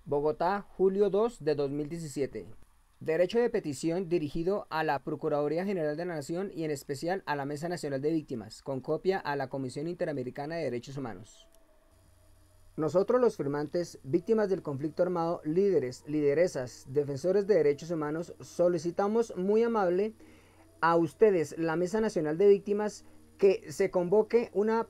Bogotá, julio 2 de 2017. Derecho de petición dirigido a la Procuraduría General de la Nación y en especial a la Mesa Nacional de Víctimas, con copia a la Comisión Interamericana de Derechos Humanos. Nosotros los firmantes, víctimas del conflicto armado, líderes, lideresas, defensores de derechos humanos, solicitamos muy amable a ustedes, la Mesa Nacional de Víctimas, que se convoque una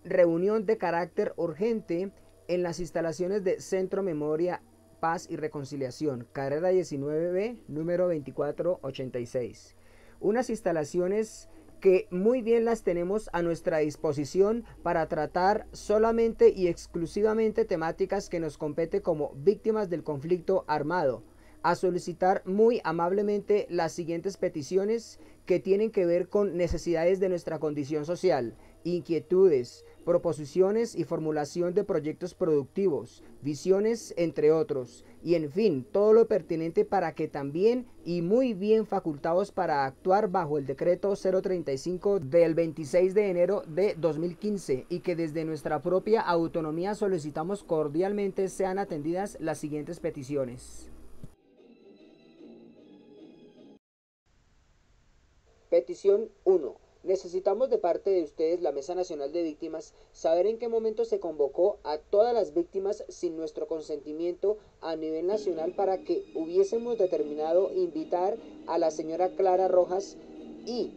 reunión de carácter urgente en las instalaciones de Centro Memoria, Paz y Reconciliación, carrera 19B, número 2486. Unas instalaciones que muy bien las tenemos a nuestra disposición para tratar solamente y exclusivamente temáticas que nos compete como víctimas del conflicto armado, a solicitar muy amablemente las siguientes peticiones que tienen que ver con necesidades de nuestra condición social, inquietudes, proposiciones y formulación de proyectos productivos, visiones, entre otros, y en fin, todo lo pertinente para que también y muy bien facultados para actuar bajo el decreto 035 del 26 de enero de 2015 y que desde nuestra propia autonomía solicitamos cordialmente sean atendidas las siguientes peticiones. Petición 1. Necesitamos de parte de ustedes, la Mesa Nacional de Víctimas, saber en qué momento se convocó a todas las víctimas sin nuestro consentimiento a nivel nacional para que hubiésemos determinado invitar a la señora Clara Rojas y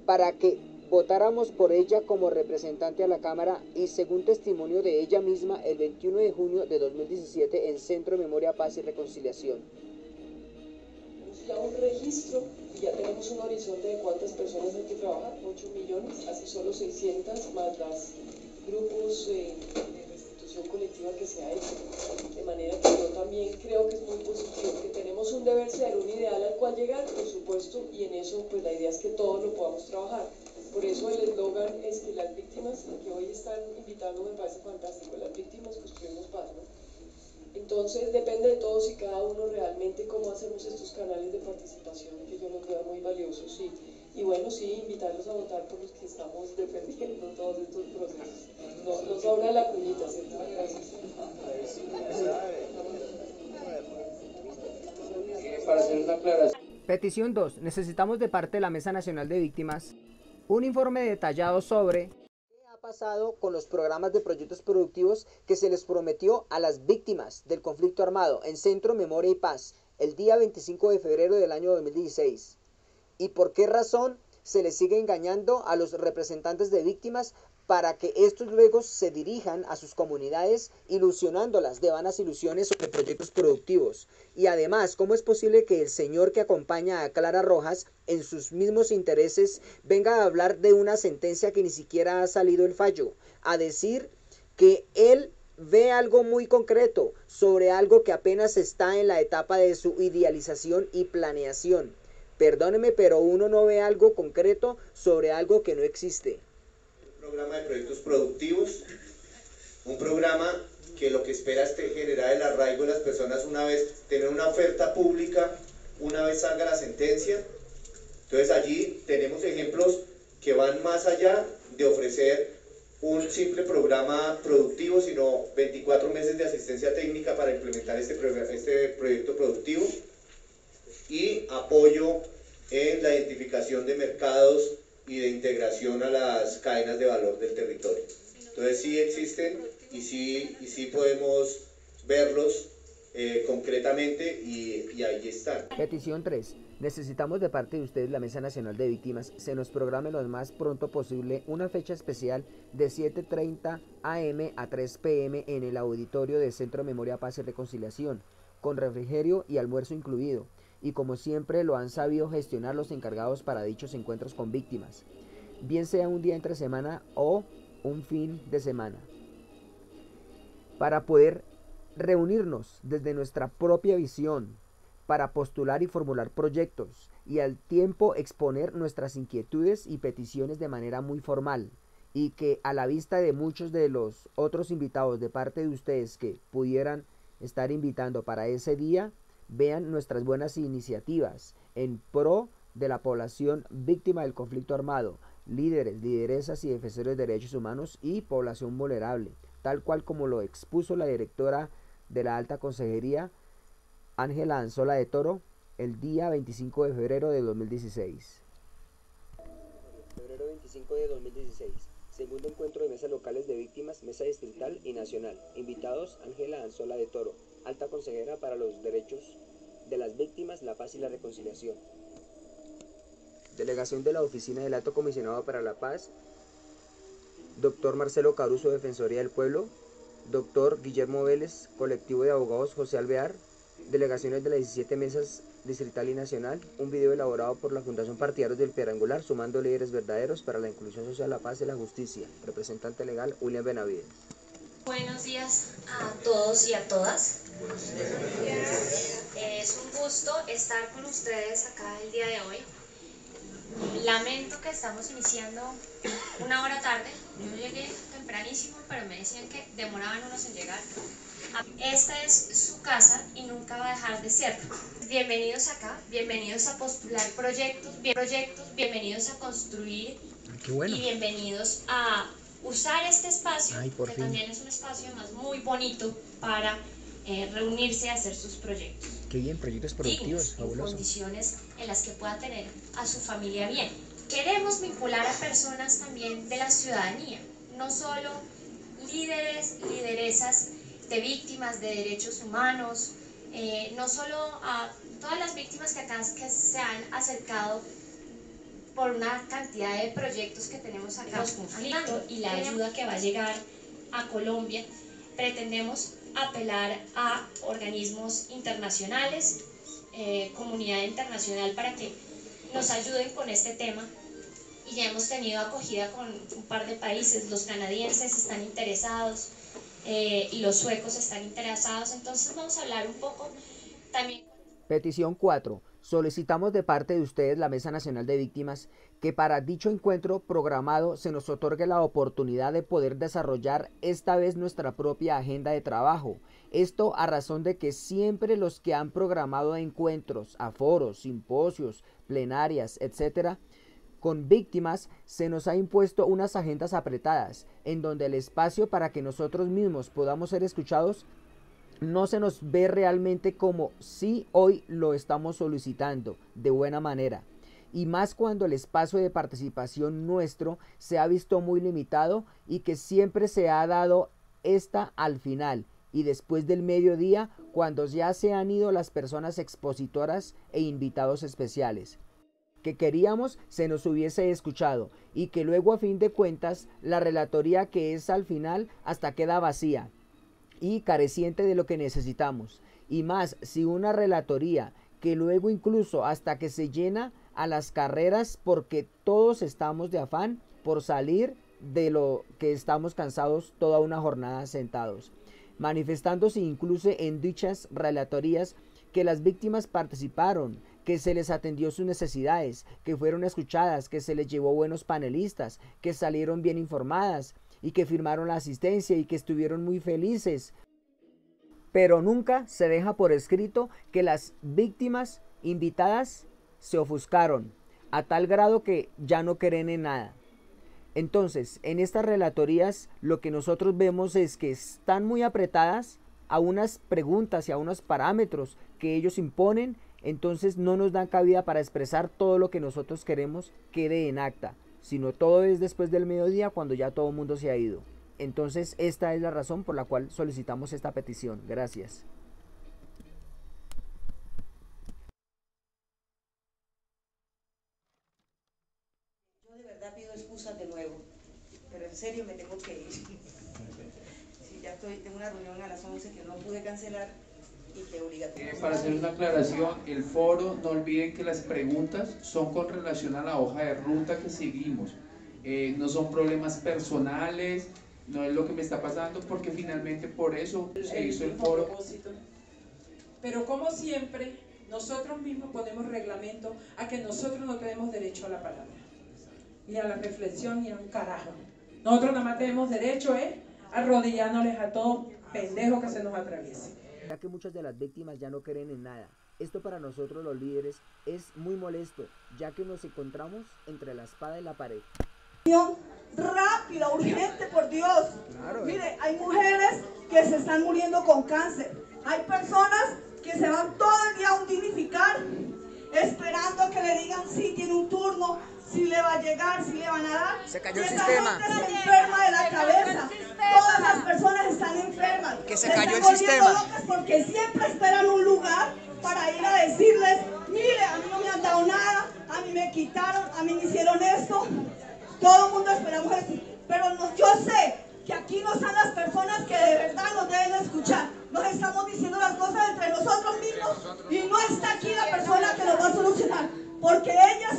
para que votáramos por ella como representante a la Cámara y según testimonio de ella misma el 21 de junio de 2017 en Centro de Memoria, Paz y Reconciliación. Ya un registro y ya tenemos un horizonte de cuántas personas hay que trabajar, 8 millones, así solo 600 más los grupos de restitución colectiva que se ha hecho. De manera que yo también creo que es muy positivo, que tenemos un deber ser, un ideal al cual llegar, por supuesto, y en eso pues la idea es que todos lo podamos trabajar. Por eso el eslogan es que las víctimas, que hoy están invitando, me parece fantástico, las víctimas construimos paz, ¿no? Entonces depende de todos y cada uno realmente cómo hacemos estos canales de participación que yo los veo muy valiosos y bueno, sí, invitarlos a votar por los que estamos defendiendo todos estos procesos. Nos sobra la cuñita, ¿cierto? Gracias. Para hacer una aclaración. Petición 2. Necesitamos de parte de la Mesa Nacional de Víctimas un informe detallado sobre pasado con los programas de proyectos productivos que se les prometió a las víctimas del conflicto armado en Centro Memoria y Paz el día 25 de febrero del año 2016 y por qué razón se les sigue engañando a los representantes de víctimas para que estos luego se dirijan a sus comunidades ilusionándolas de vanas ilusiones sobre proyectos productivos. Y además, ¿cómo es posible que el señor que acompaña a Clara Rojas en sus mismos intereses venga a hablar de una sentencia que ni siquiera ha salido el fallo? A decir que él ve algo muy concreto sobre algo que apenas está en la etapa de su idealización y planeación. Perdóneme, pero uno no ve algo concreto sobre algo que no existe. Un programa de proyectos productivos, un programa que lo que espera es generar el arraigo de las personas una vez, tener una oferta pública, una vez salga la sentencia. Entonces allí tenemos ejemplos que van más allá de ofrecer un simple programa productivo, sino 24 meses de asistencia técnica para implementar este proyecto productivo y apoyo en la identificación de mercados y de integración a las cadenas de valor del territorio. Entonces sí existen y sí podemos verlos concretamente y ahí están. Petición 3. Necesitamos de parte de ustedes, la Mesa Nacional de Víctimas, se nos programe lo más pronto posible una fecha especial de 7:30 am a 3 pm en el auditorio del Centro Memoria, Paz y Reconciliación, con refrigerio y almuerzo incluido, y como siempre lo han sabido gestionar los encargados para dichos encuentros con víctimas, bien sea un día entre semana o un fin de semana, para poder reunirnos desde nuestra propia visión, para postular y formular proyectos y al tiempo exponer nuestras inquietudes y peticiones de manera muy formal, y que a la vista de muchos de los otros invitados de parte de ustedes que pudieran estar invitando para ese día, vean nuestras buenas iniciativas en pro de la población víctima del conflicto armado, líderes, lideresas y defensores de derechos humanos y población vulnerable, tal cual como lo expuso la directora de la Alta Consejería Ángela Anzola de Toro el día 25 de febrero de 2016. Febrero 25 de 2016. Segundo encuentro de mesas locales de víctimas, mesa distrital y nacional. Invitados: Ángela Anzola de Toro, Alta Consejera para los Derechos de las Víctimas, la Paz y la Reconciliación. Delegación de la Oficina del Alto Comisionado para la Paz, Dr. Marcelo Caruso, Defensoría del Pueblo, Dr. Guillermo Vélez, Colectivo de Abogados José Alvear, delegaciones de las 17 mesas distrital y nacional, un video elaborado por la Fundación Partidarios del Piedrangular, sumando líderes verdaderos para la inclusión social, la paz y la justicia. Representante legal, William Benavides. Buenos días a todos y a todas. Es un gusto estar con ustedes acá el día de hoy. Lamento que estamos iniciando una hora tarde. Yo llegué tempranísimo, pero me decían que demoraban unos en llegar. Esta es su casa y nunca va a dejar de serlo. Bienvenidos acá, bienvenidos a postular proyectos, bienvenidos a construir. Qué bueno. Y bienvenidos a usar este espacio, que también es un espacio además muy bonito para reunirse y hacer sus proyectos. Qué bien, proyectos productivos, dignos, en condiciones en las que pueda tener a su familia bien. Queremos vincular a personas también de la ciudadanía, no solo líderes, lideresas de víctimas de derechos humanos, no solo a todas las víctimas que acá que se han acercado por una cantidad de proyectos que tenemos acá, los conflictos y la ayuda que va a llegar a Colombia. Pretendemos apelar a organismos internacionales, comunidad internacional, para que nos ayuden con este tema, y ya hemos tenido acogida con un par de países. Los canadienses están interesados y los suecos están interesados. Entonces vamos a hablar un poco también. Petición 4. Solicitamos de parte de ustedes, la Mesa Nacional de Víctimas, que para dicho encuentro programado se nos otorgue la oportunidad de poder desarrollar esta vez nuestra propia agenda de trabajo. Esto a razón de que siempre los que han programado encuentros, aforos, simposios, plenarias, etc., con víctimas, se nos ha impuesto unas agendas apretadas, en donde el espacio para que nosotros mismos podamos ser escuchados no se nos ve realmente como si hoy lo estamos solicitando de buena manera, y más cuando el espacio de participación nuestro se ha visto muy limitado y que siempre se ha dado esta al final y después del mediodía, cuando ya se han ido las personas expositoras e invitados especiales, que queríamos se nos hubiese escuchado, y que luego a fin de cuentas la relatoría, que es al final, hasta queda vacía y careciente de lo que necesitamos, y más si una relatoría que luego incluso hasta que se llena a las carreras, porque todos estamos de afán por salir de lo que estamos cansados toda una jornada sentados, manifestándose incluso en dichas relatorías que las víctimas participaron, que se les atendió sus necesidades, que fueron escuchadas, que se les llevó buenos panelistas, que salieron bien informadas y que firmaron la asistencia y que estuvieron muy felices. Pero nunca se deja por escrito que las víctimas invitadas se ofuscaron a tal grado que ya no creen en nada. Entonces, en estas relatorías lo que nosotros vemos es que están muy apretadas a unas preguntas y a unos parámetros que ellos imponen, entonces no nos dan cabida para expresar todo lo que nosotros queremos quede en acta, sino todo es después del mediodía, cuando ya todo el mundo se ha ido. Entonces esta es la razón por la cual solicitamos esta petición. Gracias. Yo de verdad pido excusas de nuevo, pero en serio me tengo que ir. Sí, ya tengo una reunión a las 11 que no pude cancelar y que obligatoriamente. Para hacer una aclaración, el foro, no olviden que las preguntas son con relación a la hoja de ruta que seguimos. No son problemas personales, no es lo que me está pasando, porque finalmente por eso se hizo el foro. Pero como siempre, nosotros mismos ponemos reglamento a que nosotros no tenemos derecho a la palabra, ni a la reflexión, ni a un carajo. Nosotros nada más tenemos derecho arrodillándoles a todo pendejo que se nos atraviese. Ya que muchas de las víctimas ya no creen en nada. Esto para nosotros los líderes es muy molesto, ya que nos encontramos entre la espada y la pared. Rap rápida, urgente, por Dios. Claro. Mire, hay mujeres que se están muriendo con cáncer. Hay personas que se van todo el día a unificar, esperando que le digan si tiene un turno, si le va a llegar, si le van a dar. Se cayó el Esa sistema. gente está enferma de la cabeza. Todas las personas están enfermas. Que se Se cayó están el volviendo sistema. locas porque siempre esperan un lugar para ir a decirles, mire, a mí no me han dado nada, a mí me quitaron, a mí me hicieron esto. Todo el mundo esperamos eso. Pero yo sé que aquí no están las personas que de verdad nos deben escuchar. Nos estamos diciendo las cosas entre nosotros mismos y no está aquí la persona que nos va a solucionar. Porque ella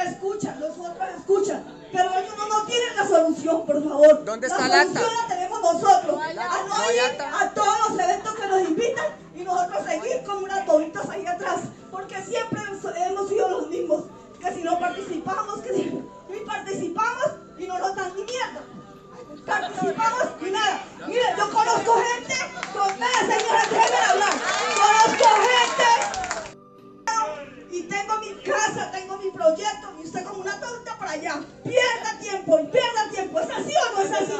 escucha, los otros escuchan. Pero ellos no tienen la solución, por favor. ¿Dónde está el la acta? solución la tenemos nosotros. A No no hay ir acta. a todos los eventos que nos invitan y nosotros seguir con unas bobitas ahí atrás. Porque siempre hemos sido los mismos. Que si no participamos, y participamos y no nos dan ni mierda. Participamos y nada. Mire, yo conozco gente, señora, déjenme hablar. Conozco gente y tengo mi casa, tengo mi proyecto y usted como una tonta para allá. Pierda tiempo y pierda tiempo. ¿Es así o no es así?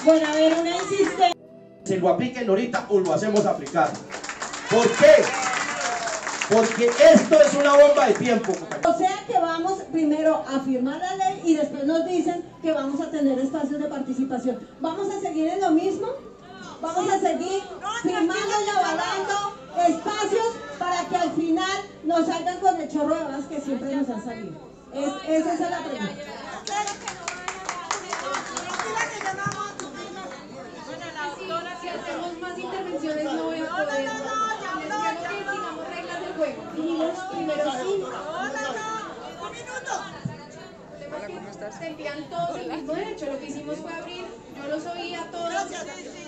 Bueno, a ver, una insistencia. Se lo apliquen ahorita o lo hacemos aplicar. ¿Por qué? Porque esto es una bomba de tiempo. O sea que vamos primero a firmar la ley y después nos dicen que vamos a tener espacios de participación. ¿Vamos a seguir en lo mismo? ¿Vamos a seguir firmando y avalando espacios para que al final nos salgan con el chorro de balas que siempre nos han salido? Esa es la pregunta. Bueno, la doctora, si hacemos más intervenciones no voy a poder. Les quiero que sigamos reglas del juego. Dijimos primero 5. ¡Un minuto! Hola, ¿cómo estás? Sentían todos el mismo derecho. Lo que hicimos fue abrir, yo los oí a todos,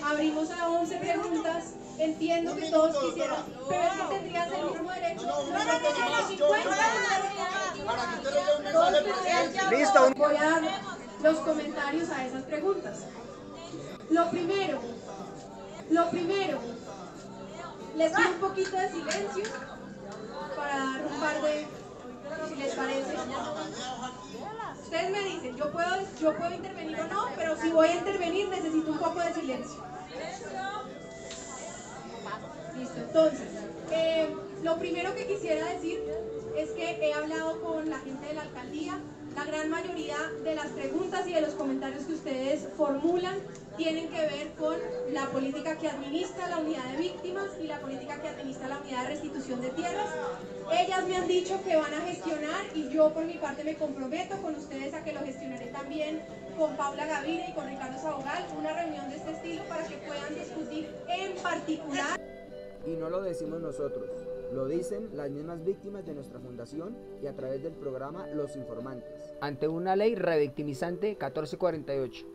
abrimos a 11 preguntas. Entiendo que todos quisieran, pero es que tendrías el mismo derecho. Listo. Voy a dar los comentarios a esas preguntas. Lo primero, les pido un poquito de silencio para dar un par de, si les parece. Ustedes me dicen, yo puedo intervenir o no, pero si voy a intervenir necesito un poco de silencio. Listo, entonces, lo primero que quisiera decir es que he hablado con la gente de la alcaldía. La gran mayoría de las preguntas y de los comentarios que ustedes formulan tienen que ver con la política que administra la unidad de víctimas y la política que administra la unidad de restitución de tierras. Ellas me han dicho que van a gestionar y yo por mi parte me comprometo con ustedes a que lo gestionaré también con Paula Gaviria y con Ricardo Sabogal, una reunión de este estilo para que puedan discutir en particular. Y no lo decimos nosotros, lo dicen las mismas víctimas de nuestra fundación y a través del programa Los Informantes, ante una ley revictimizante 1448.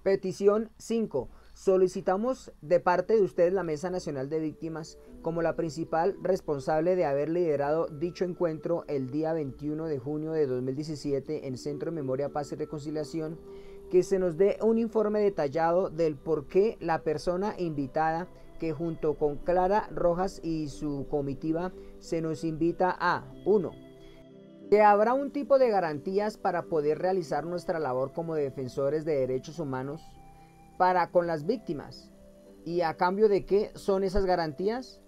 Petición 5. Solicitamos de parte de ustedes la Mesa Nacional de Víctimas como la principal responsable de haber liderado dicho encuentro el día 21 de junio de 2017 en Centro de Memoria, Paz y Reconciliación, que se nos dé un informe detallado del por qué la persona invitada, que junto con Clara Rojas y su comitiva se nos invita a 1. Que habrá un tipo de garantías para poder realizar nuestra labor como defensores de derechos humanos para con las víctimas. ¿Y a cambio de qué son esas garantías?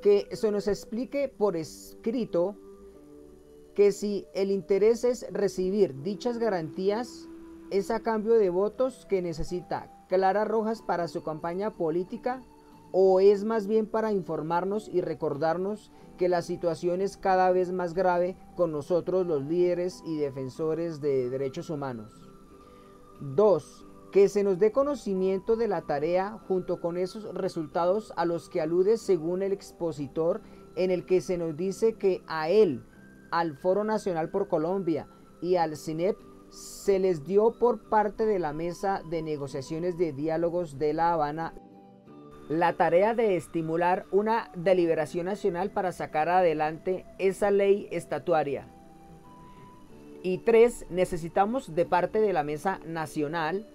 Que se nos explique por escrito que si el interés es recibir dichas garantías, es a cambio de votos que necesita Clara Rojas para su campaña política, o es más bien para informarnos y recordarnos que la situación es cada vez más grave con nosotros los líderes y defensores de derechos humanos. 2. Que se nos dé conocimiento de la tarea junto con esos resultados a los que alude según el expositor, en el que se nos dice que a él, al Foro Nacional por Colombia y al CINEP se les dio por parte de la Mesa de Negociaciones de Diálogos de La Habana la tarea de estimular una deliberación nacional para sacar adelante esa ley estatuaria. Y 3, necesitamos de parte de la Mesa Nacional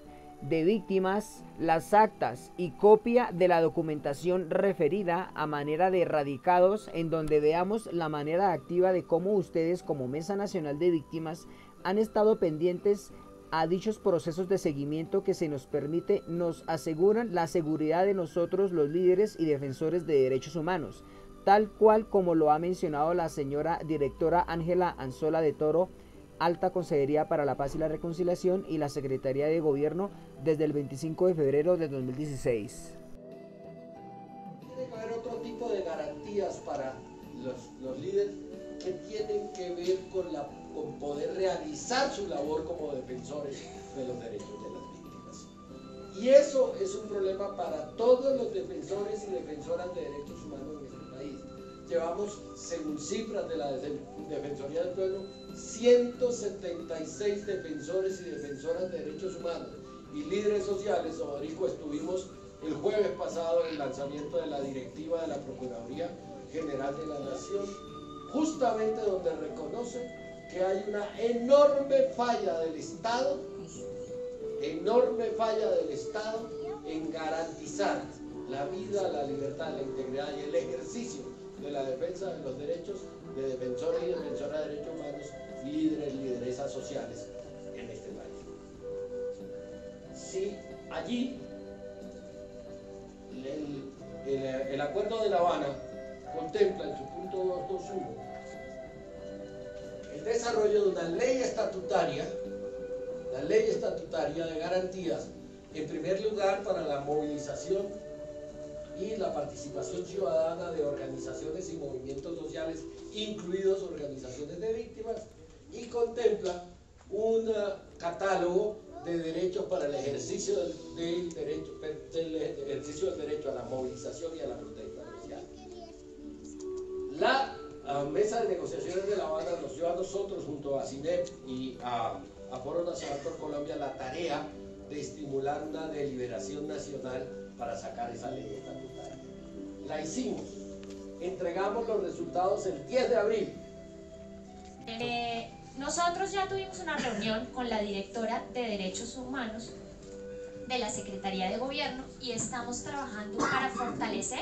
de Víctimas las actas y copia de la documentación referida a manera de radicados, en donde veamos la manera activa de cómo ustedes como Mesa Nacional de Víctimas han estado pendientes a dichos procesos de seguimiento que se nos permite, nos aseguran la seguridad de nosotros los líderes y defensores de derechos humanos, tal cual como lo ha mencionado la señora directora Ángela Anzola de Toro, Alta Consejería para la Paz y la Reconciliación, y la Secretaría de Gobierno desde el 25 de febrero de 2016. Tiene que haber otro tipo de garantías para los líderes que tienen que ver con poder realizar su labor como defensores de los derechos de las víctimas. Y eso es un problema para todos los defensores y defensoras de derechos humanos en este país. Llevamos, según cifras de la Defensoría del Pueblo, 176 defensores y defensoras de derechos humanos y líderes sociales. Odorico, estuvimos el jueves pasado en el lanzamiento de la directiva de la Procuraduría General de la Nación, justamente donde reconoce que hay una enorme falla del Estado en garantizar la vida, la libertad, la integridad y el ejercicio de la defensa de los derechos de defensores y defensoras de derechos humanos, líderes y lideresas sociales en este país. Si allí el Acuerdo de La Habana contempla en su punto 221 el desarrollo de una ley estatutaria de garantías, en primer lugar para la movilización y la participación ciudadana de organizaciones y movimientos sociales, incluidos organizaciones de víctimas, y contempla un catálogo de derechos para el ejercicio del derecho a la movilización y a la protesta social. La Mesa de Negociaciones de La Habana nos dio a nosotros, junto a CINEP y a Foro Nacional por Colombia, la tarea de estimular una deliberación nacional para sacar esa ley estatutaria. La hicimos, entregamos los resultados el 10 de abril. Nosotros ya tuvimos una reunión con la directora de Derechos Humanos de la Secretaría de Gobierno y estamos trabajando para fortalecer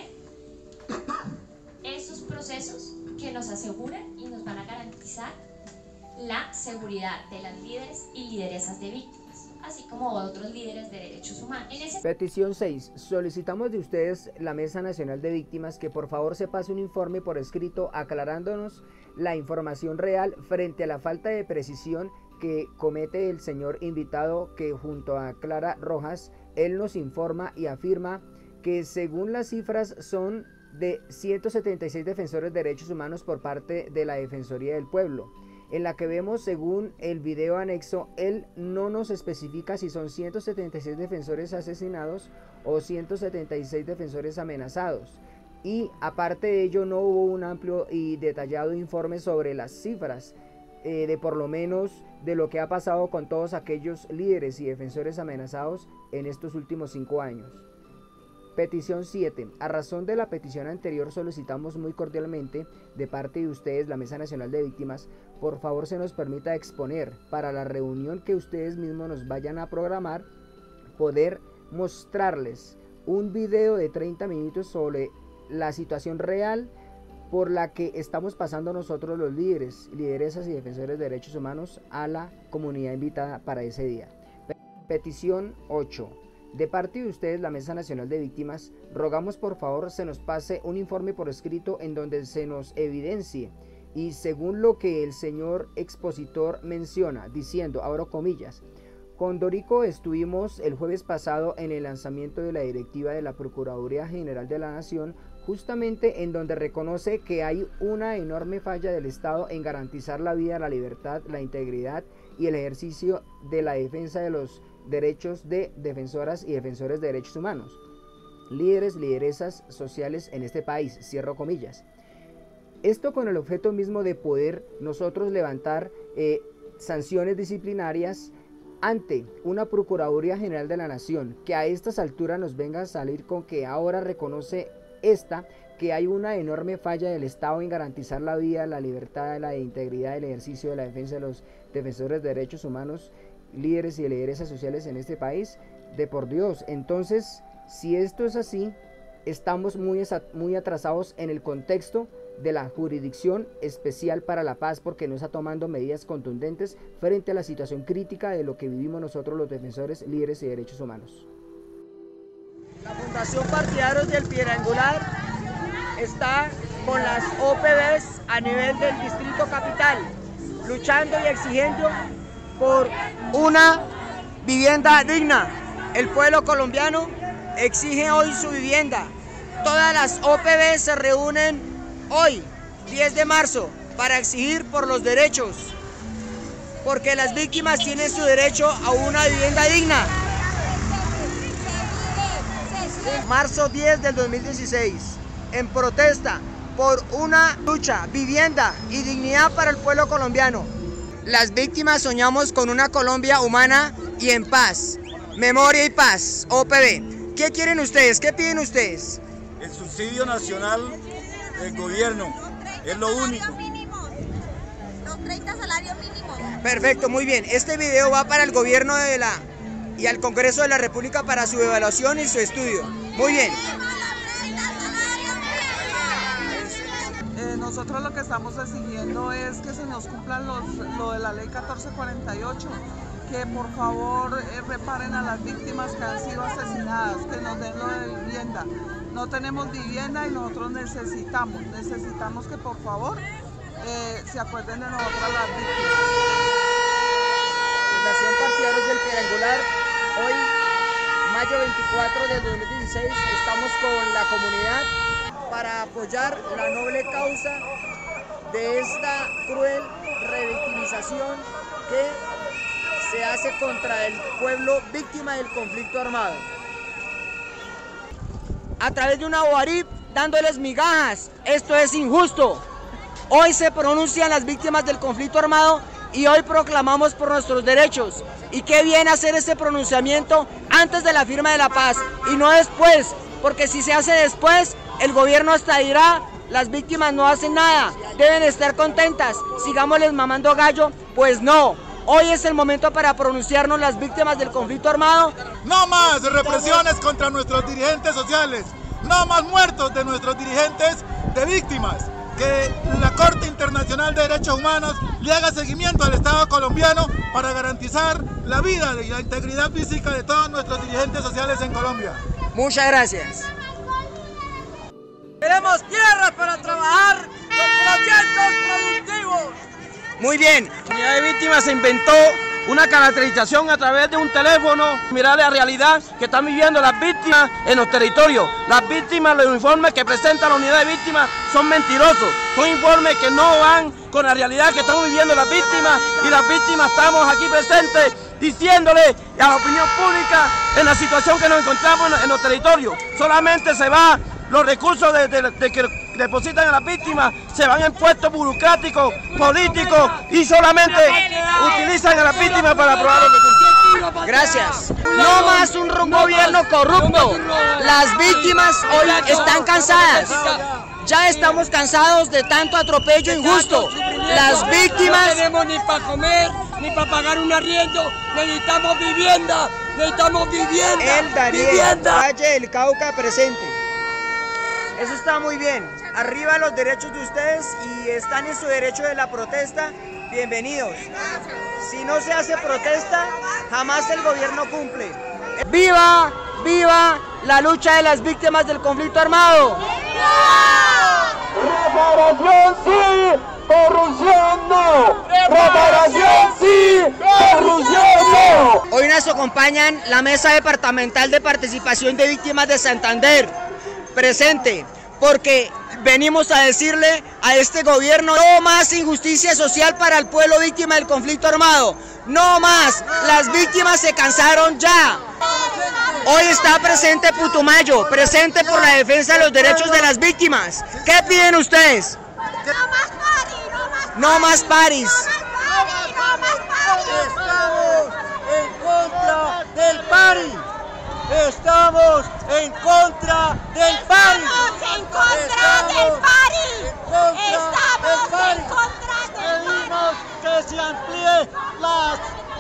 esos procesos que nos aseguran y nos van a garantizar la seguridad de las líderes y lideresas de víctimas, así como otros líderes de derechos humanos. Petición 6. Solicitamos de ustedes, la Mesa Nacional de Víctimas, que por favor se pase un informe por escrito aclarándonos la información real frente a la falta de precisión que comete el señor invitado, que junto a Clara Rojas, él nos informa y afirma que según las cifras son de 176 defensores de derechos humanos por parte de la Defensoría del Pueblo, en la que vemos, según el video anexo, él no nos especifica si son 176 defensores asesinados o 176 defensores amenazados. Y aparte de ello, no hubo un amplio y detallado informe sobre las cifras de por lo menos de lo que ha pasado con todos aquellos líderes y defensores amenazados en estos últimos 5 años. Petición 7. A razón de la petición anterior, solicitamos muy cordialmente de parte de ustedes, la Mesa Nacional de Víctimas, por favor se nos permita exponer para la reunión que ustedes mismos nos vayan a programar, poder mostrarles un video de 30 minutos sobre la situación real por la que estamos pasando nosotros los líderes, lideresas y defensores de derechos humanos a la comunidad invitada para ese día. Petición 8. De parte de ustedes, la Mesa Nacional de Víctimas, rogamos por favor se nos pase un informe por escrito en donde se nos evidencie y según lo que el señor expositor menciona, diciendo, abro comillas, con Dorico estuvimos el jueves pasado en el lanzamiento de la directiva de la Procuraduría General de la Nación, justamente en donde reconoce que hay una enorme falla del Estado en garantizar la vida, la libertad, la integridad y el ejercicio de la defensa de los derechos de defensoras y defensores de derechos humanos, líderes, lideresas sociales en este país, cierro comillas. Esto con el objeto mismo de poder nosotros levantar sanciones disciplinarias ante una Procuraduría General de la Nación, que a estas alturas nos venga a salir con que ahora reconoce que hay una enorme falla del Estado en garantizar la vida, la libertad, la integridad, el ejercicio de la defensa de los defensores de derechos humanos líderes y lideresas sociales en este país, de por Dios. Entonces, si esto es así, estamos muy atrasados en el contexto de la Jurisdicción Especial para la Paz, porque no está tomando medidas contundentes frente a la situación crítica de lo que vivimos nosotros los defensores, líderes y derechos humanos. La Fundación Partidarios del Piedrangular está con las OPBs a nivel del Distrito Capital, luchando y exigiendo por una vivienda digna. El pueblo colombiano exige hoy su vivienda. Todas las OPBs se reúnen hoy, 10 de marzo, para exigir por los derechos, porque las víctimas tienen su derecho a una vivienda digna. Marzo 10 del 2016, en protesta por una lucha, vivienda y dignidad para el pueblo colombiano. Las víctimas soñamos con una Colombia humana y en paz. Memoria y paz, OPB. ¿Qué quieren ustedes? ¿Qué piden ustedes? El subsidio nacional del gobierno, es lo único. Los 30 salarios mínimos. Perfecto, muy bien. Este video va para el gobierno y al Congreso de la República para su evaluación y su estudio. Muy bien. Nosotros lo que estamos exigiendo es que se nos cumplan lo de la ley 1448, que por favor reparen a las víctimas que han sido asesinadas, que nos den lo de vivienda. No tenemos vivienda y nosotros necesitamos que por favor se acuerden de nosotras las víctimas. Fundación Partidarios del Piedrangular, hoy, mayo 24 del 2016, estamos con la comunidad para apoyar la noble causa de esta cruel revictimización que se hace contra el pueblo víctima del conflicto armado. A través de una OARIP dándoles migajas, esto es injusto. Hoy se pronuncian las víctimas del conflicto armado y hoy proclamamos por nuestros derechos. Y qué bien hacer ese pronunciamiento antes de la firma de la paz y no después, porque si se hace después, el gobierno hasta dirá, las víctimas no hacen nada, deben estar contentas, sigámosles mamando gallo. Pues no, hoy es el momento para pronunciarnos las víctimas del conflicto armado. No más represiones contra nuestros dirigentes sociales, no más muertos de nuestros dirigentes de víctimas. Que la Corte Internacional de Derechos Humanos le haga seguimiento al Estado colombiano para garantizar la vida y la integridad física de todos nuestros dirigentes sociales en Colombia. Muchas gracias. Queremos tierras para trabajar con proyectos productivos. Muy bien. La unidad de víctimas se inventó una caracterización a través de un teléfono, mirar la realidad que están viviendo las víctimas en los territorios. Las víctimas, los informes que presenta la unidad de víctimas son mentirosos, son informes que no van con la realidad que estamos viviendo las víctimas, y las víctimas estamos aquí presentes diciéndole a la opinión pública en la situación que nos encontramos en los territorios. Solamente se va los recursos que depositan a las víctimas, se van en puestos burocráticos, políticos, y solamente utilizan a las víctimas para aprobar los recursos. Gracias. No más un gobierno corrupto. Las víctimas hoy están cansadas. Ya estamos cansados de tanto atropello injusto. Las víctimas... No tenemos ni para comer, ni para pagar un arriendo. Necesitamos vivienda. Necesitamos vivienda. El Darién, Valle del Cauca presente. Eso está muy bien. Arriba los derechos de ustedes y están en su derecho de la protesta. Bienvenidos. Si no se hace protesta, jamás el gobierno cumple. ¡Viva! ¡Viva la lucha de las víctimas del conflicto armado! ¡Reparación sí! ¡Corrupción no! ¡Reparación sí! ¡Corrupción no! Hoy nos acompañan la Mesa Departamental de Participación de Víctimas de Santander. Presente, porque venimos a decirle a este gobierno: no más injusticia social para el pueblo víctima del conflicto armado, no más, las víctimas se cansaron ya. Hoy está presente Putumayo, presente por la defensa de los derechos de las víctimas. ¿Qué piden ustedes? No más paris. Estamos en contra del pari. Estamos en contra del pari. Estamos en contra del pari. Estamos en contra del pari. Pedimos que se amplíe las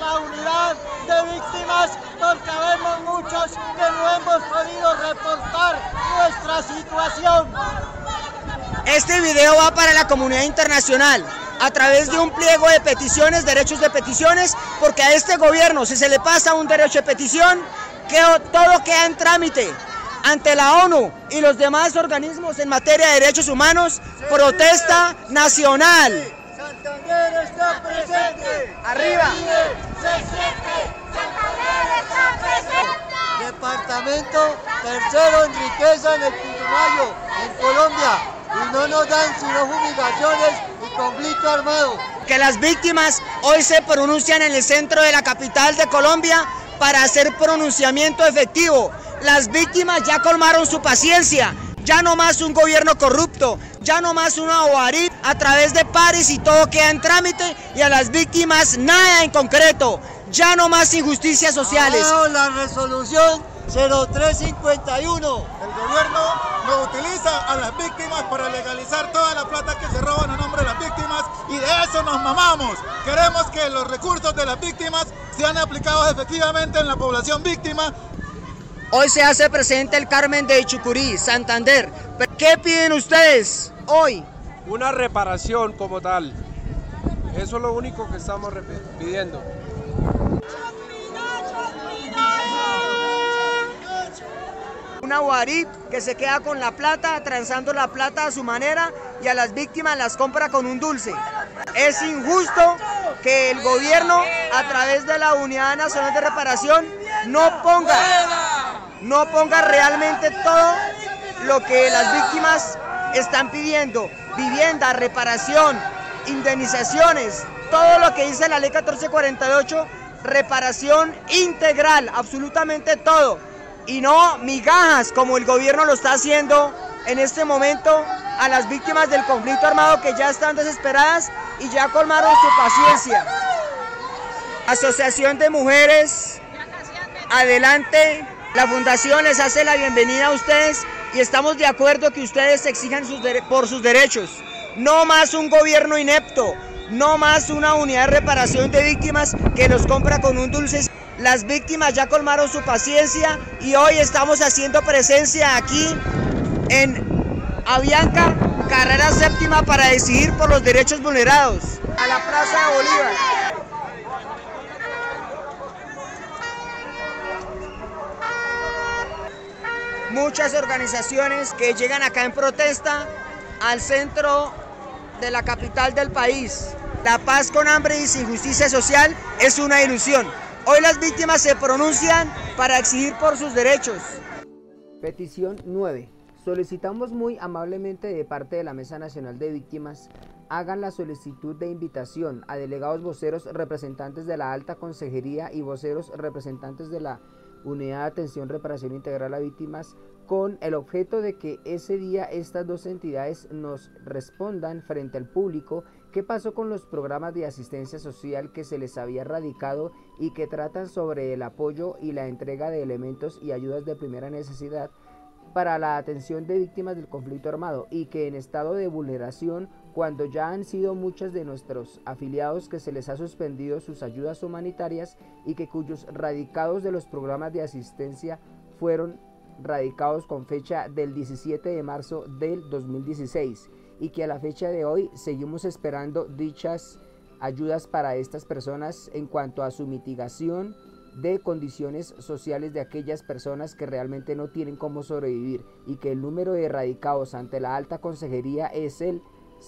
una unidad de víctimas porque vemos muchos que no hemos podido reportar nuestra situación. Este video va para la comunidad internacional a través de un pliego de peticiones, derechos de peticiones, porque a este gobierno, si se le pasa un derecho de petición, todo queda en trámite ante la ONU y los demás organismos en materia de derechos humanos. Protesta nacional. Santander está presente. Arriba. Se siente. Santander está presente. Departamento tercero en riqueza en el Putumayo, en Colombia. Y no nos dan sino fumigaciones y conflicto armado. Que las víctimas hoy se pronuncian en el centro de la capital de Colombia para hacer pronunciamiento efectivo. Las víctimas ya colmaron su paciencia, ya no más un gobierno corrupto, ya no más una OARIP a través de pares y todo queda en trámite, y a las víctimas nada en concreto, ya no más injusticias sociales. La resolución 0351. El gobierno no utiliza a las víctimas para legalizar toda la plata que se roban a nombre de las víctimas, y de eso nos mamamos. Queremos que los recursos de las víctimas sean aplicados efectivamente en la población víctima. Hoy se hace presente el Carmen de Chucurí, Santander. ¿Qué piden ustedes hoy? Una reparación como tal. Eso es lo único que estamos pidiendo. Una OARIP que se queda con la plata, transando la plata a su manera, y a las víctimas las compra con un dulce. Es injusto que el gobierno, a través de la Unidad Nacional de Reparación, no ponga realmente todo lo que las víctimas están pidiendo: vivienda, reparación, indemnizaciones, todo lo que dice la ley 1448, reparación integral, absolutamente todo, y no migajas como el gobierno lo está haciendo en este momento a las víctimas del conflicto armado, que ya están desesperadas y ya colmaron su paciencia. Asociación de Mujeres, adelante. La Fundación les hace la bienvenida a ustedes y estamos de acuerdo que ustedes exijan por sus derechos. No más un gobierno inepto, no más una unidad de reparación de víctimas que los compra con un dulce. Las víctimas ya colmaron su paciencia y hoy estamos haciendo presencia aquí en Avianca, carrera séptima, para decidir por los derechos vulnerados. A la Plaza de Bolívar. Muchas organizaciones que llegan acá en protesta al centro de la capital del país. La paz con hambre y sin justicia social es una ilusión. Hoy las víctimas se pronuncian para exigir por sus derechos. Petición 9. Solicitamos muy amablemente de parte de la Mesa Nacional de Víctimas hagan la solicitud de invitación a delegados voceros representantes de la Alta Consejería y voceros representantes de la Unidad de Atención Reparación Integral a Víctimas, con el objeto de que ese día estas dos entidades nos respondan frente al público qué pasó con los programas de asistencia social que se les había radicado y que tratan sobre el apoyo y la entrega de elementos y ayudas de primera necesidad para la atención de víctimas del conflicto armado, y que en estado de vulneración, cuando ya han sido muchos de nuestros afiliados que se les ha suspendido sus ayudas humanitarias y que cuyos radicados de los programas de asistencia fueron radicados con fecha del 17 de marzo del 2016 y que a la fecha de hoy seguimos esperando dichas ayudas para estas personas en cuanto a su mitigación de condiciones sociales de aquellas personas que realmente no tienen cómo sobrevivir, y que el número de radicados ante la Alta Consejería es el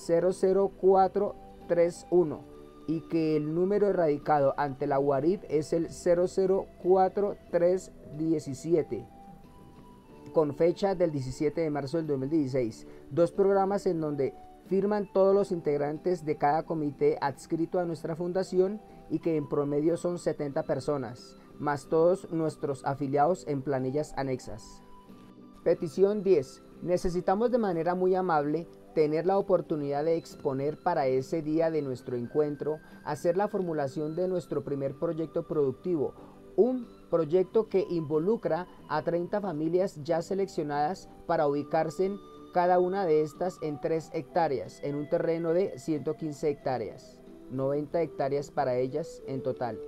00431 y que el número de radicado ante la UARIP es el 004317 con fecha del 17 de marzo del 2016. Dos programas en donde firman todos los integrantes de cada comité adscrito a nuestra fundación y que en promedio son 70 personas, más todos nuestros afiliados en planillas anexas. Petición 10. Necesitamos de manera muy amable tener la oportunidad de exponer para ese día de nuestro encuentro, hacer la formulación de nuestro primer proyecto productivo, un proyecto que involucra a 30 familias ya seleccionadas para ubicarse en cada una de estas en 3 hectáreas, en un terreno de 115 hectáreas, 90 hectáreas para ellas en total.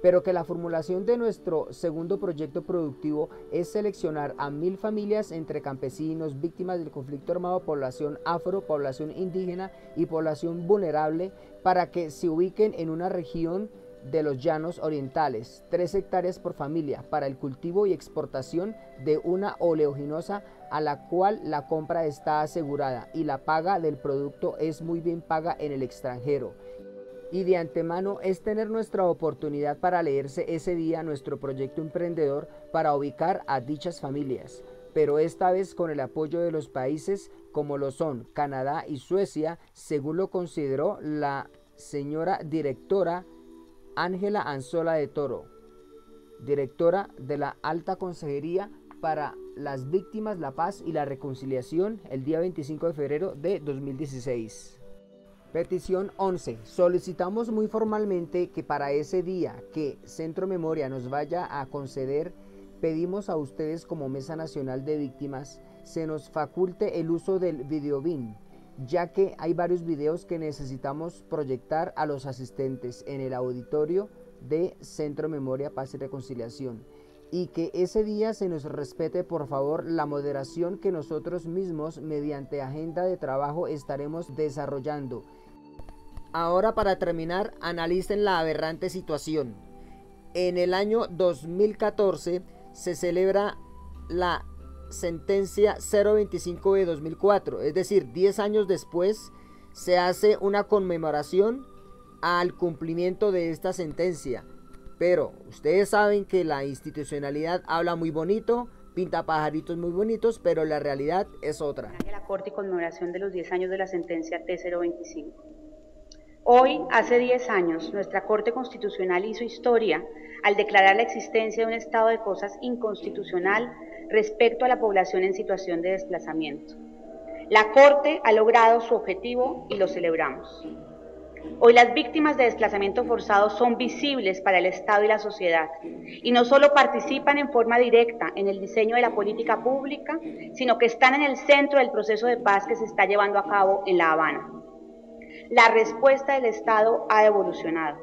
pero que la formulación de nuestro segundo proyecto productivo es seleccionar a 1000 familias entre campesinos, víctimas del conflicto armado, población afro, población indígena y población vulnerable, para que se ubiquen en una región de los llanos orientales, 3 hectáreas por familia, para el cultivo y exportación de una oleaginosa a la cual la compra está asegurada y la paga del producto es muy bien paga en el extranjero. Y de antemano es tener nuestra oportunidad para leerse ese día nuestro proyecto emprendedor para ubicar a dichas familias, pero esta vez con el apoyo de los países como lo son Canadá y Suecia, según lo consideró la señora directora Ángela Anzola de Toro, directora de la Alta Consejería para las Víctimas, la Paz y la Reconciliación, el día 25 de febrero de 2016. Petición 11. Solicitamos muy formalmente que para ese día que Centro Memoria nos vaya a conceder, pedimos a ustedes como Mesa Nacional de Víctimas se nos faculte el uso del videobin, ya que hay varios videos que necesitamos proyectar a los asistentes en el auditorio de Centro Memoria, Paz y Reconciliación, y que ese día se nos respete por favor la moderación que nosotros mismos mediante agenda de trabajo estaremos desarrollando. Ahora, para terminar, analicen la aberrante situación. En el año 2014 se celebra la sentencia 025 de 2004, es decir, 10 años después se hace una conmemoración al cumplimiento de esta sentencia. Pero ustedes saben que la institucionalidad habla muy bonito, pinta pajaritos muy bonitos, pero la realidad es otra. La Corte y conmemoración de los 10 años de la sentencia T025. Hoy, hace 10 años, nuestra Corte Constitucional hizo historia al declarar la existencia de un estado de cosas inconstitucional respecto a la población en situación de desplazamiento. La Corte ha logrado su objetivo y lo celebramos. Hoy las víctimas de desplazamiento forzado son visibles para el Estado y la sociedad, y no solo participan en forma directa en el diseño de la política pública, sino que están en el centro del proceso de paz que se está llevando a cabo en La Habana. La respuesta del Estado ha evolucionado.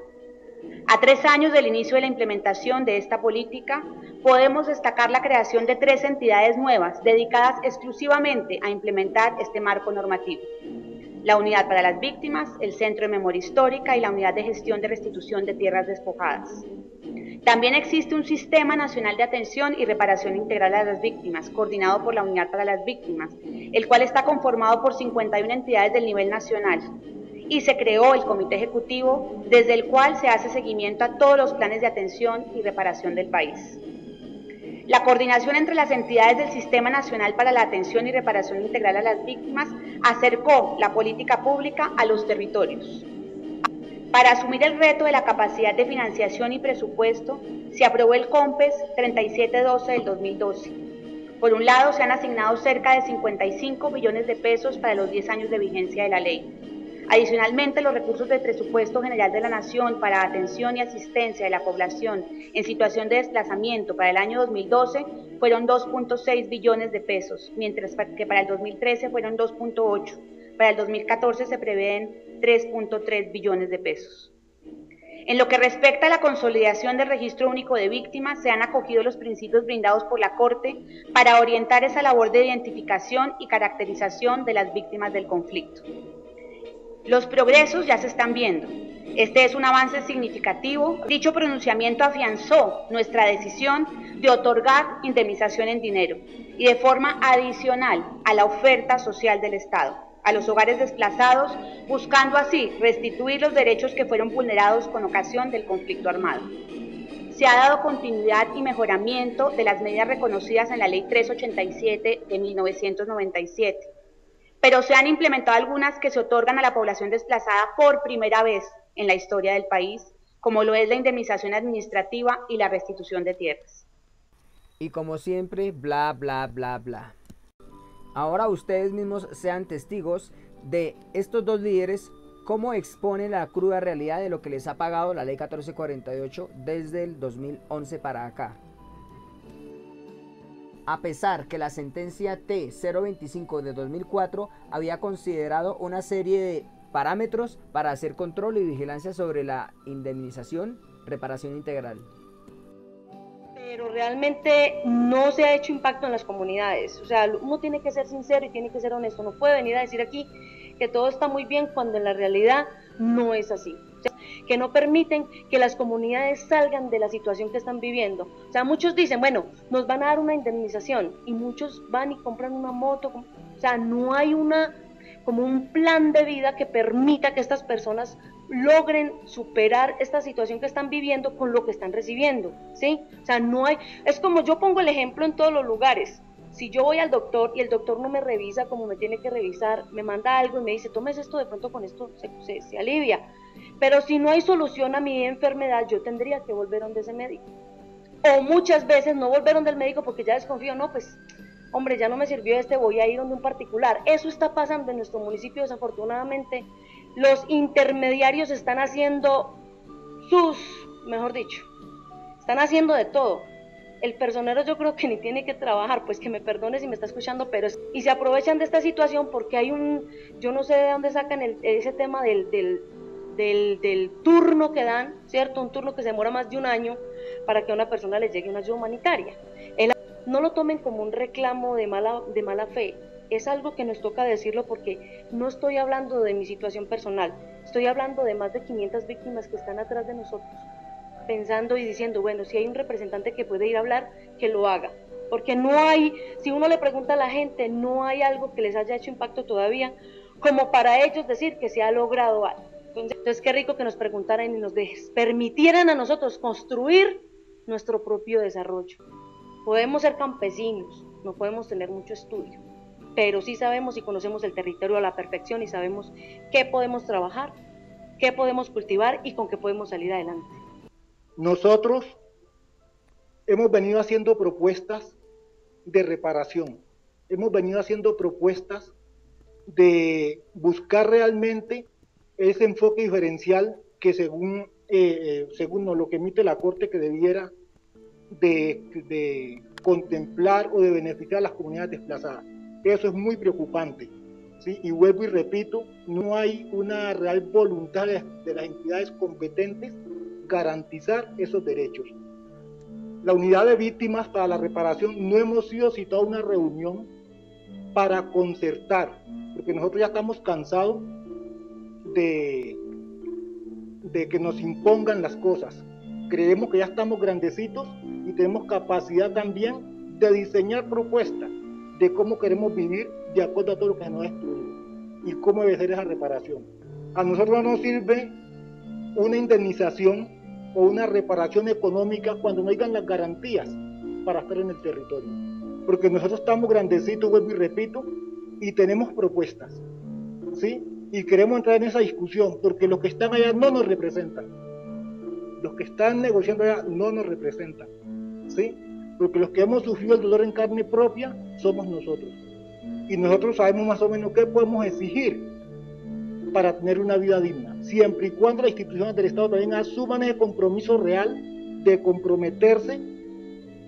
A 3 años del inicio de la implementación de esta política, podemos destacar la creación de 3 entidades nuevas dedicadas exclusivamente a implementar este marco normativo. La Unidad para las Víctimas, el Centro de Memoria Histórica y la Unidad de Gestión de Restitución de Tierras Despojadas. También existe un Sistema Nacional de Atención y Reparación Integral a las Víctimas, coordinado por la Unidad para las Víctimas, el cual está conformado por 51 entidades del nivel nacional. Y se creó el Comité Ejecutivo, desde el cual se hace seguimiento a todos los planes de atención y reparación del país. La coordinación entre las entidades del Sistema Nacional para la Atención y Reparación Integral a las Víctimas acercó la política pública a los territorios. Para asumir el reto de la capacidad de financiación y presupuesto, se aprobó el COMPES 3712 del 2012. Por un lado, se han asignado cerca de 55 billones de pesos para los 10 años de vigencia de la ley. Adicionalmente, los recursos del Presupuesto General de la Nación para atención y asistencia de la población en situación de desplazamiento para el año 2012 fueron 2.6 billones de pesos, mientras que para el 2013 fueron 2.8. Para el 2014 se prevén 3.3 billones de pesos. En lo que respecta a la consolidación del Registro Único de Víctimas, se han acogido los principios brindados por la Corte para orientar esa labor de identificación y caracterización de las víctimas del conflicto. Los progresos ya se están viendo. Este es un avance significativo. Dicho pronunciamiento afianzó nuestra decisión de otorgar indemnización en dinero y de forma adicional a la oferta social del Estado a los hogares desplazados, buscando así restituir los derechos que fueron vulnerados con ocasión del conflicto armado. Se ha dado continuidad y mejoramiento de las medidas reconocidas en la Ley 387 de 1997. Pero se han implementado algunas que se otorgan a la población desplazada por primera vez en la historia del país, como lo es la indemnización administrativa y la restitución de tierras. Y como siempre, bla, bla, bla, bla. Ahora ustedes mismos sean testigos de estos dos líderes, cómo exponen la cruda realidad de lo que les ha pagado la Ley 1448 desde el 2011 para acá. A pesar que la sentencia T025 de 2004 había considerado una serie de parámetros para hacer control y vigilancia sobre la indemnización, reparación integral. Pero realmente no se ha hecho impacto en las comunidades. O sea, uno tiene que ser sincero y tiene que ser honesto. No puede venir a decir aquí que todo está muy bien cuando en la realidad no es así. O sea, que no permiten que las comunidades salgan de la situación que están viviendo. O sea, muchos dicen, bueno, nos van a dar una indemnización, y muchos van y compran una moto. O sea, no hay como un plan de vida que permita que estas personas logren superar esta situación que están viviendo con lo que están recibiendo, ¿sí? O sea, no hay, es como yo pongo el ejemplo en todos los lugares. Si yo voy al doctor y el doctor no me revisa como me tiene que revisar, me manda algo y me dice, tomes esto, de pronto con esto se alivia. Pero si no hay solución a mi enfermedad, yo tendría que volver donde ese médico. O muchas veces no volver donde el médico porque ya desconfío, no, pues, hombre, ya no me sirvió voy a ir donde un particular. Eso está pasando en nuestro municipio, desafortunadamente. Los intermediarios están haciendo mejor dicho, están haciendo de todo. El personero yo creo que ni tiene que trabajar, pues que me perdone si me está escuchando, pero y se aprovechan de esta situación porque hay yo no sé de dónde sacan ese tema del turno que dan, ¿cierto? Un turno que se demora más de un año para que a una persona le llegue una ayuda humanitaria. No lo tomen como un reclamo de mala fe, es algo que nos toca decirlo porque no estoy hablando de mi situación personal, estoy hablando de más de 500 víctimas que están atrás de nosotros, pensando y diciendo, bueno, si hay un representante que puede ir a hablar, que lo haga, porque no hay, si uno le pregunta a la gente, no hay algo que les haya hecho impacto todavía, como para ellos decir que se ha logrado algo. Entonces qué rico que nos preguntaran y nos permitieran a nosotros construir nuestro propio desarrollo. Podemos ser campesinos, no podemos tener mucho estudio, pero sí sabemos y conocemos el territorio a la perfección y sabemos qué podemos trabajar, qué podemos cultivar y con qué podemos salir adelante. Nosotros hemos venido haciendo propuestas de reparación, hemos venido haciendo propuestas de buscar realmente ese enfoque diferencial que según lo que emite la Corte que debiera de contemplar o de beneficiar a las comunidades desplazadas. Eso es muy preocupante, ¿sí? Y vuelvo y repito, no hay una real voluntad de las entidades competentes garantizar esos derechos. La unidad de víctimas para la reparación no hemos sido citados a una reunión para concertar, porque nosotros ya estamos cansados de que nos impongan las cosas. Creemos que ya estamos grandecitos y tenemos capacidad también de diseñar propuestas de cómo queremos vivir de acuerdo a todo lo que nos ha destruido y cómo debe ser esa reparación. A nosotros no nos sirve una indemnización o una reparación económica cuando no hayan las garantías para estar en el territorio, porque nosotros estamos grandecitos, vuelvo y repito, y tenemos propuestas, ¿sí? Y queremos entrar en esa discusión porque los que están allá no nos representan. Los que están negociando allá no nos representan, ¿sí? Porque los que hemos sufrido el dolor en carne propia somos nosotros. Y nosotros sabemos más o menos qué podemos exigir para tener una vida digna, siempre y cuando las instituciones del Estado también asuman ese compromiso real de comprometerse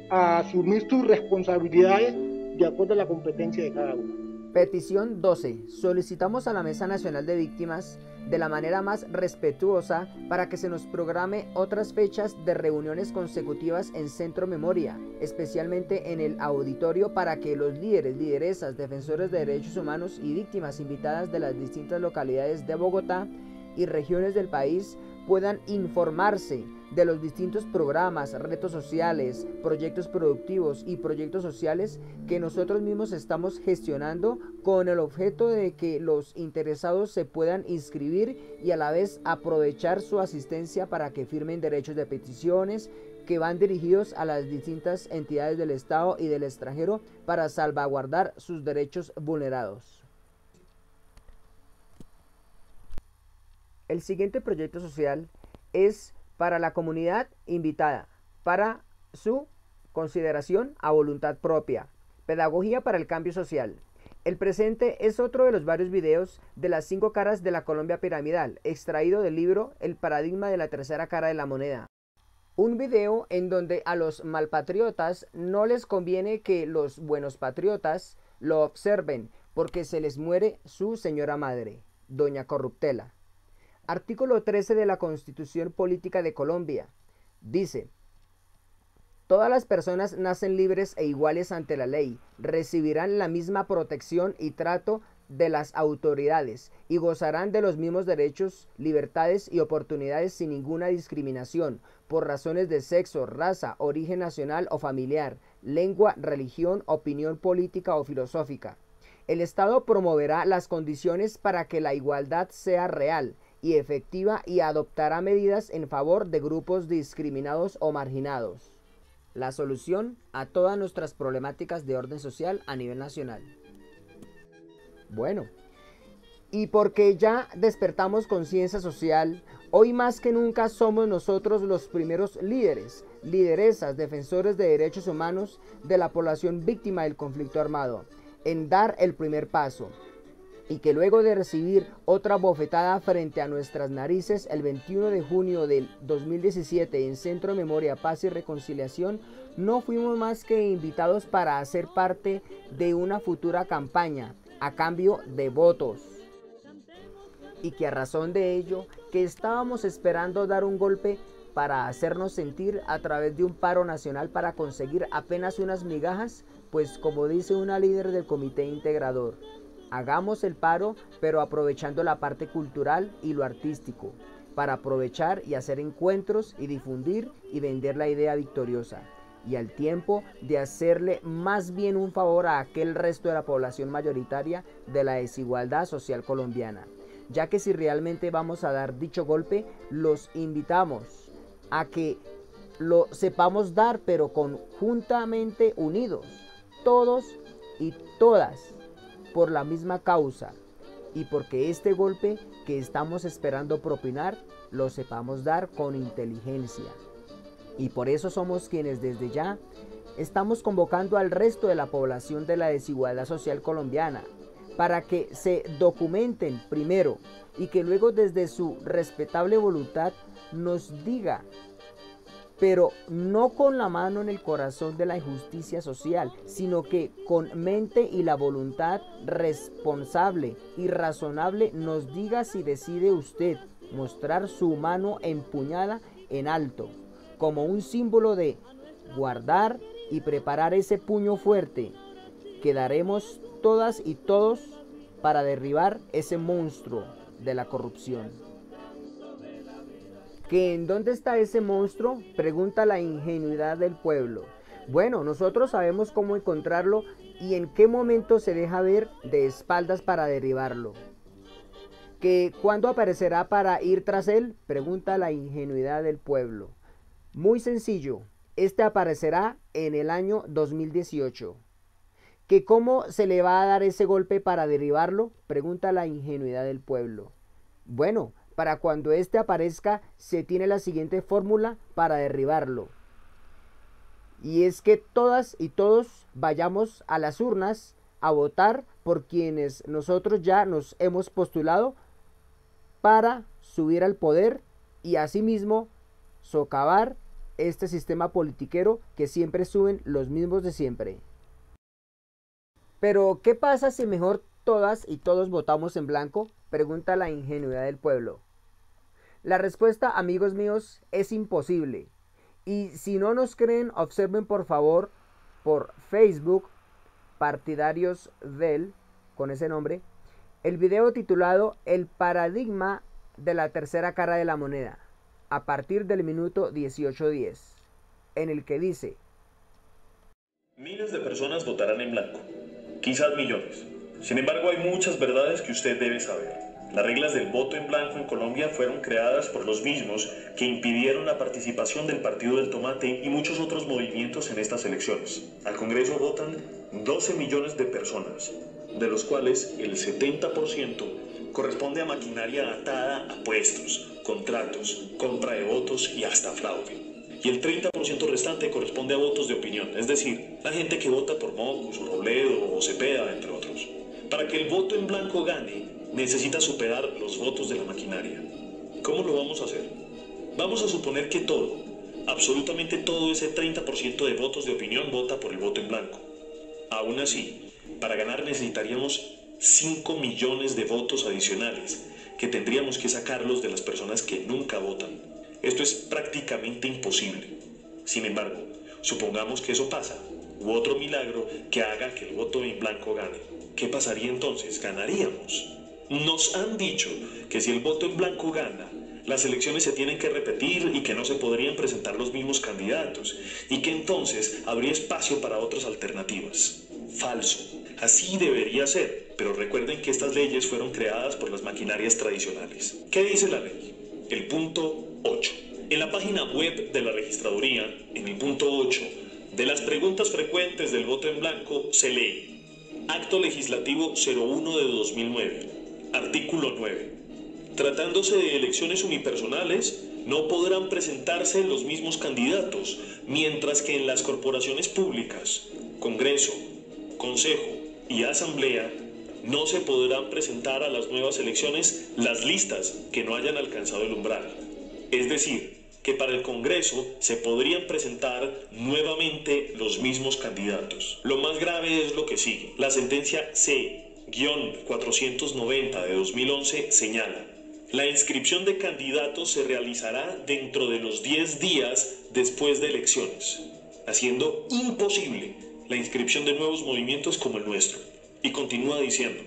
a asumir sus responsabilidades de acuerdo a la competencia de cada uno. Petición 12. Solicitamos a la Mesa Nacional de Víctimas de la manera más respetuosa para que se nos programe otras fechas de reuniones consecutivas en Centro Memoria, especialmente en el auditorio, para que los líderes, lideresas, defensores de derechos humanos y víctimas invitadas de las distintas localidades de Bogotá y regiones del país puedan informarse de los distintos programas, retos sociales, proyectos productivos y proyectos sociales que nosotros mismos estamos gestionando con el objeto de que los interesados se puedan inscribir y a la vez aprovechar su asistencia para que firmen derechos de peticiones que van dirigidos a las distintas entidades del Estado y del extranjero para salvaguardar sus derechos vulnerados. El siguiente proyecto social es para la comunidad invitada, para su consideración a voluntad propia. Pedagogía para el cambio social. El presente es otro de los varios videos de las 5 caras de la Colombia piramidal, extraído del libro El paradigma de la tercera cara de la moneda. Un video en donde a los malpatriotas no les conviene que los buenos patriotas lo observen, porque se les muere su señora madre, Doña Corruptela. Artículo 13 de la Constitución Política de Colombia. Dice: todas las personas nacen libres e iguales ante la ley, recibirán la misma protección y trato de las autoridades y gozarán de los mismos derechos, libertades y oportunidades sin ninguna discriminación por razones de sexo, raza, origen nacional o familiar, lengua, religión, opinión política o filosófica. El Estado promoverá las condiciones para que la igualdad sea real y efectiva y adoptará medidas en favor de grupos discriminados o marginados. La solución a todas nuestras problemáticas de orden social a nivel nacional. Bueno, y porque ya despertamos conciencia social, hoy más que nunca somos nosotros los primeros líderes, lideresas, defensores de derechos humanos de la población víctima del conflicto armado, en dar el primer paso. Y que luego de recibir otra bofetada frente a nuestras narices el 21 de junio del 2017 en Centro Memoria, Paz y Reconciliación, no fuimos más que invitados para hacer parte de una futura campaña a cambio de votos. Y que a razón de ello, que estábamos esperando dar un golpe para hacernos sentir a través de un paro nacional para conseguir apenas unas migajas, pues como dice una líder del comité integrador, hagamos el paro, pero aprovechando la parte cultural y lo artístico, para aprovechar y hacer encuentros y difundir y vender la idea victoriosa, y al tiempo de hacerle más bien un favor a aquel resto de la población mayoritaria de la desigualdad social colombiana, ya que si realmente vamos a dar dicho golpe, los invitamos a que lo sepamos dar, pero conjuntamente unidos, todos y todas, por la misma causa, y porque este golpe que estamos esperando propinar lo sepamos dar con inteligencia. Y por eso somos quienes desde ya estamos convocando al resto de la población de la desigualdad social colombiana para que se documenten primero y que luego desde su respetable voluntad nos diga, pero no con la mano en el corazón de la injusticia social, sino que con mente y la voluntad responsable y razonable nos diga si decide usted mostrar su mano empuñada en alto, como un símbolo de guardar y preparar ese puño fuerte que daremos todas y todos para derribar ese monstruo de la corrupción. ¿Que en dónde está ese monstruo? Pregunta la ingenuidad del pueblo. Bueno, nosotros sabemos cómo encontrarlo y en qué momento se deja ver de espaldas para derribarlo. ¿Que cuándo aparecerá para ir tras él? Pregunta la ingenuidad del pueblo. Muy sencillo, este aparecerá en el año 2018. ¿Que cómo se le va a dar ese golpe para derribarlo? Pregunta la ingenuidad del pueblo. Bueno, para cuando este aparezca se tiene la siguiente fórmula para derribarlo. Y es que todas y todos vayamos a las urnas a votar por quienes nosotros ya nos hemos postulado para subir al poder y asimismo socavar este sistema politiquero que siempre suben los mismos de siempre. Pero, ¿qué pasa si mejor todas y todos votamos en blanco? Pregunta la ingenuidad del pueblo. La respuesta, amigos míos, es imposible. Y si no nos creen, observen por favor por Facebook, partidarios del, con ese nombre, el video titulado El paradigma de la tercera cara de la moneda, a partir del minuto 18:10, en el que dice: miles de personas votarán en blanco, quizás millones. Sin embargo, hay muchas verdades que usted debe saber. Las reglas del voto en blanco en Colombia fueron creadas por los mismos que impidieron la participación del Partido del Tomate y muchos otros movimientos en estas elecciones. Al Congreso votan 12 millones de personas, de los cuales el 70% corresponde a maquinaria atada a puestos, contratos, compra de votos y hasta fraude. Y el 30% restante corresponde a votos de opinión, es decir, la gente que vota por Mocus, o Robledo o Cepeda, entre otros. Para que el voto en blanco gane, necesita superar los votos de la maquinaria. ¿Cómo lo vamos a hacer? Vamos a suponer que todo, absolutamente todo ese 30% de votos de opinión vota por el voto en blanco. Aún así, para ganar necesitaríamos 5 millones de votos adicionales, que tendríamos que sacarlos de las personas que nunca votan. Esto es prácticamente imposible. Sin embargo, supongamos que eso pasa, u otro milagro que haga que el voto en blanco gane. ¿Qué pasaría entonces? Ganaríamos. Nos han dicho que si el voto en blanco gana, las elecciones se tienen que repetir y que no se podrían presentar los mismos candidatos y que entonces habría espacio para otras alternativas. Falso. Así debería ser, pero recuerden que estas leyes fueron creadas por las maquinarias tradicionales. ¿Qué dice la ley? El punto 8. En la página web de la registraduría, en el punto 8, de las preguntas frecuentes del voto en blanco se lee Acto Legislativo 01 de 2009, artículo 9. Tratándose de elecciones unipersonales, no podrán presentarse los mismos candidatos, mientras que en las corporaciones públicas, Congreso, Consejo y Asamblea, no se podrán presentar a las nuevas elecciones las listas que no hayan alcanzado el umbral. Es decir, que para el Congreso se podrían presentar nuevamente los mismos candidatos. Lo más grave es lo que sigue. La sentencia C-490 de 2011 señala: la inscripción de candidatos se realizará dentro de los 10 días después de elecciones, haciendo imposible la inscripción de nuevos movimientos como el nuestro. Y continúa diciendo: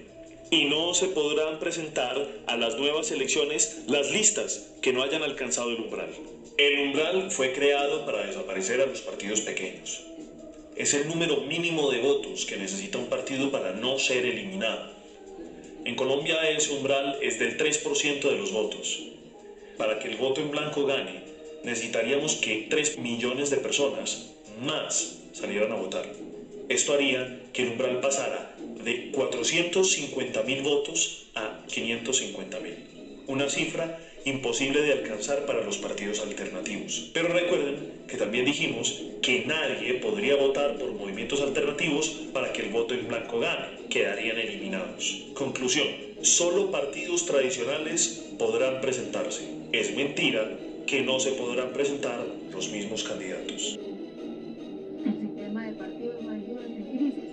y no se podrán presentar a las nuevas elecciones las listas que no hayan alcanzado el umbral. El umbral fue creado para desaparecer a los partidos pequeños. Es el número mínimo de votos que necesita un partido para no ser eliminado. En Colombia ese umbral es del 3% de los votos. Para que el voto en blanco gane, necesitaríamos que 3 millones de personas más salieran a votar. Esto haría que el umbral pasara de 450.000 votos a 550.000. Una cifra imposible de alcanzar para los partidos alternativos. Pero recuerden que también dijimos que nadie podría votar por movimientos alternativos para que el voto en blanco gane. Quedarían eliminados. Conclusión: solo partidos tradicionales podrán presentarse. Es mentira que no se podrán presentar los mismos candidatos. El sistema de partidos no ayuda en crisis.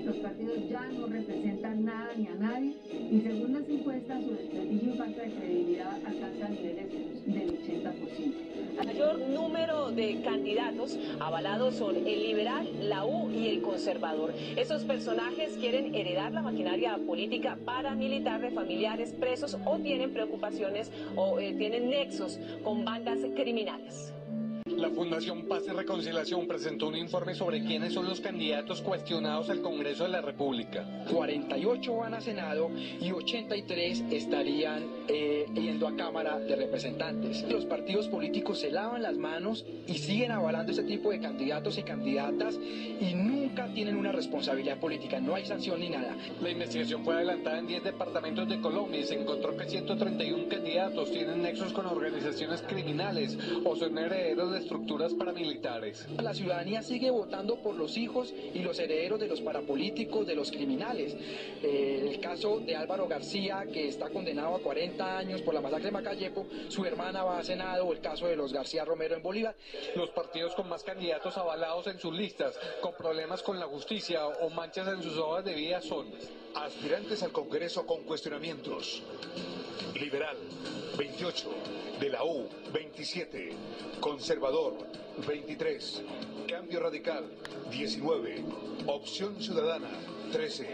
Los partidos ya no representan nada ni a nadie y según las encuestas su desprestigio y falta de credibilidad alcanza niveles del 80%. El mayor número de candidatos avalados son el liberal, la U y el conservador. Esos personajes quieren heredar la maquinaria política paramilitar de familiares presos o tienen preocupaciones o tienen nexos con bandas criminales. La Fundación Paz y Reconciliación presentó un informe sobre quiénes son los candidatos cuestionados al Congreso de la República. 48 van a Senado y 83 estarían yendo a Cámara de Representantes. Los partidos políticos se lavan las manos y siguen avalando ese tipo de candidatos y candidatas y nunca tienen una responsabilidad política, no hay sanción ni nada. La investigación fue adelantada en 10 departamentos de Colombia y se encontró que 131 candidatos tienen nexos con organizaciones criminales o son herederos de estructuras paramilitares. La ciudadanía sigue votando por los hijos y los herederos de los parapolíticos, de los criminales. El caso de Álvaro García, que está condenado a 40 años por la masacre de Macayepo, su hermana va a Senado, o el caso de los García Romero en Bolívar. Los partidos con más candidatos avalados en sus listas, con problemas con la justicia o manchas en sus hojas de vida son: aspirantes al Congreso con cuestionamientos. Liberal, 28. De la U, 27. Conservador, 23. Cambio Radical, 19. Opción Ciudadana, 13.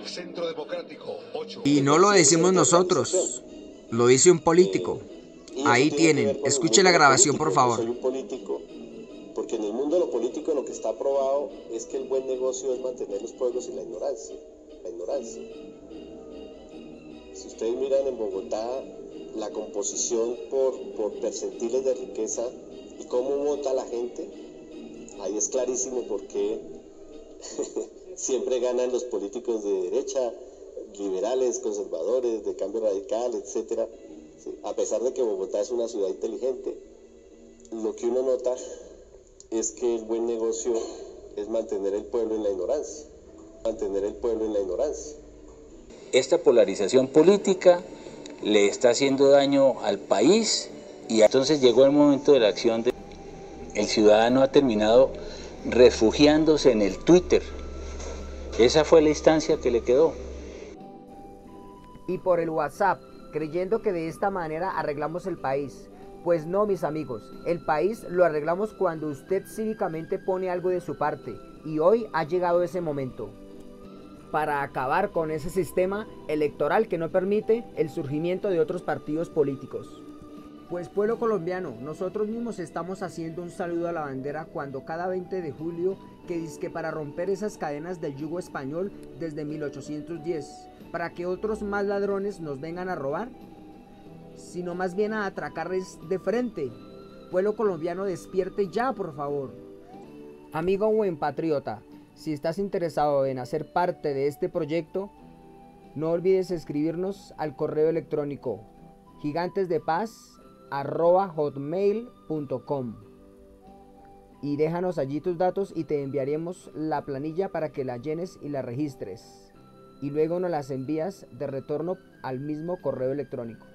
Centro Democrático, 8. Y no lo decimos nosotros, lo dice un político. Ahí tienen, escuche la grabación por favor. Soy un político, porque en el mundo de lo político lo que está probado es que el buen negocio es mantener los pueblos en la ignorancia. Si ustedes miran en Bogotá la composición por percentiles de riqueza y cómo vota la gente, ahí es clarísimo por qué siempre ganan los políticos de derecha, liberales, conservadores, de cambio radical, etc. Sí, a pesar de que Bogotá es una ciudad inteligente, lo que uno nota es que el buen negocio es mantener el pueblo en la ignorancia. Esta polarización política le está haciendo daño al país y entonces llegó el momento de la acción. El ciudadano ha terminado refugiándose en el Twitter. Esa fue la instancia que le quedó. Y por el WhatsApp, creyendo que de esta manera arreglamos el país. Pues no, mis amigos, el país lo arreglamos cuando usted cívicamente pone algo de su parte, y hoy ha llegado ese momento para acabar con ese sistema electoral que no permite el surgimiento de otros partidos políticos. Pues pueblo colombiano, nosotros mismos estamos haciendo un saludo a la bandera cuando cada 20 de julio que dizque para romper esas cadenas del yugo español desde 1810, para que otros más ladrones nos vengan a robar, sino más bien a atracarles de frente. Pueblo colombiano, despierte ya, por favor. Amigo buen patriota, si estás interesado en hacer parte de este proyecto, no olvides escribirnos al correo electrónico gigantesdepaz@hotmail.com y déjanos allí tus datos y te enviaremos la planilla para que la llenes y la registres, y luego nos las envías de retorno al mismo correo electrónico.